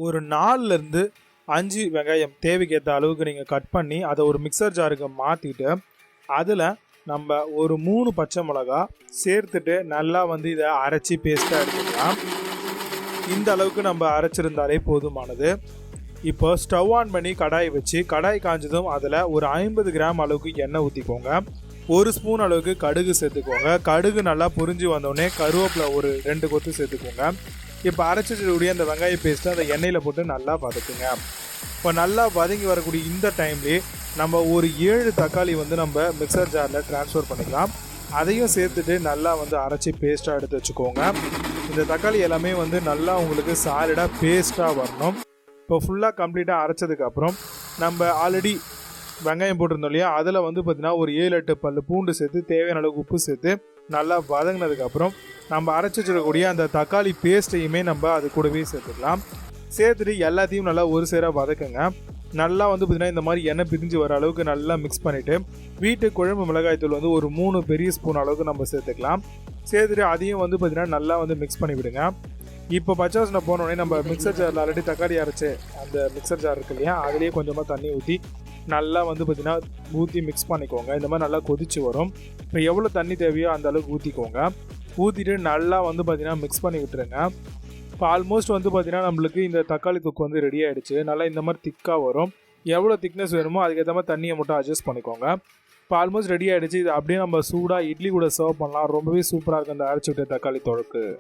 ஒரு 4லேருந்து 5 வெங்காயம் தேவைக்கு ஏற்ற அளவுக்கு நீங்கள் கட் பண்ணி அதை ஒரு மிக்சர் ஜாருக்கு மாற்றிட்டு அதில் நம்ம ஒரு 3 பச்சை மிளகா சேர்த்துட்டு நல்லா இதை அரைச்சி பேஸ்ட்டாக எடுத்துக்கலாம். இந்த அளவுக்கு நம்ம அரைச்சிருந்தாலே போதுமானது. இப்போ ஸ்டவ் ஆன் பண்ணி கடாய் வச்சு கடாய் காஞ்சதும் அதில் ஒரு 50 கிராம் அளவுக்கு எண்ணெய் ஊற்றிக்கோங்க. 1 ஸ்பூன் அளவுக்கு கடுகு சேர்த்துக்கோங்க. கடுகு நல்லா பொரிஞ்சு வந்தோடனே கருவேப்பிலை ஒரு 2 கொத்து சேர்த்துக்கோங்க. இப்போ அரைச்சிக்கூடிய அந்த வெங்காய பேஸ்ட்டை அந்த எண்ணெயில் போட்டு நல்லா வதக்குங்க. இப்போ நல்லா வதங்கி வரக்கூடிய இந்த டைம்லேயே நம்ம ஒரு 7 தக்காளி நம்ம மிக்சர் ஜாரில் ட்ரான்ஸ்ஃபர் பண்ணிக்கலாம். அதையும் சேர்த்துட்டு நல்லா அரைச்சி பேஸ்ட்டாக எடுத்து வச்சுக்கோங்க. இந்த தக்காளி எல்லாமே நல்லா உங்களுக்கு சாலிடாக பேஸ்ட்டாக வரணும். இப்போ ஃபுல்லாக கம்ப்ளீட்டாக அரைச்சதுக்கப்புறம் நம்ம ஆல்ரெடி வெங்காயம் போட்டிருந்தோம் இல்லையா, அதில் பார்த்திங்கன்னா ஒரு 7-8 பல் பூண்டு சேர்த்து தேவையான அளவுக்கு உப்பு சேர்த்து நல்லா வதங்கினதுக்கப்புறம் நம்ம அரைச்சி வச்சிடக்கூடிய அந்த தக்காளி பேஸ்ட்டையுமே நம்ம அது கூடவே சேர்த்துக்கலாம். சேர்த்துட்டு எல்லாத்தையும் நல்லா ஒரு சேராக வதக்குங்க. நல்லா பார்த்திங்கன்னா இந்த மாதிரி எண்ணெய் பிரிஞ்சு வர அளவுக்கு நல்லா மிக்ஸ் பண்ணிவிட்டு வீட்டு குழம்பு மிளகாய்த்தூள் ஒரு 3 பெரிய ஸ்பூன் அளவுக்கு நம்ம சேர்த்துக்கலாம். சேர்த்துட்டு அதையும் பார்த்திங்கன்னா நல்லா மிக்ஸ் பண்ணி விடுங்க. இப்போ பச்சை வாசனை போனோடனே நம்ம மிக்சர் ஜாரில் ஆல்ரெடி தக்காளி அரைச்சி அந்த மிக்சர் ஜார் இருக்கு இல்லையா, அதுலேயே கொஞ்சமாக தண்ணி ஊற்றி நல்லா பார்த்திங்கன்னா ஊற்றி மிக்ஸ் பண்ணிக்கோங்க. இந்த மாதிரி நல்லா கொதிச்சு வரும். இப்போ எவ்வளோ தண்ணி தேவையோ அந்த அளவுக்கு ஊற்றிக்கோங்க. ஊற்றிட்டு நல்லா பார்த்திங்கன்னா மிக்ஸ் பண்ணி விட்டுருங்க. இப்போ ஆல்மோஸ்ட் பார்த்திங்கன்னா நம்மளுக்கு இந்த தக்காளி தொக்கு ரெடி ஆகிடுச்சு. நல்லா இந்த மாதிரி திக்காக வரும். எவ்வளோ திக்னஸ் வேணுமோ அதுக்கேற்ற மாதிரி தண்ணியை மட்டும் அட்ஜஸ்ட் பண்ணிக்கோங்க. இப்போ ஆல்மோஸ்ட் ரெடி ஆகிடுச்சு. இது அப்படியே நம்ம சூடாக இட்லி கூட சர்வ் பண்ணலாம். ரொம்பவே சூப்பராக இருக்குது அந்த அரைச்சி விட்ட தக்காளி தொக்கு.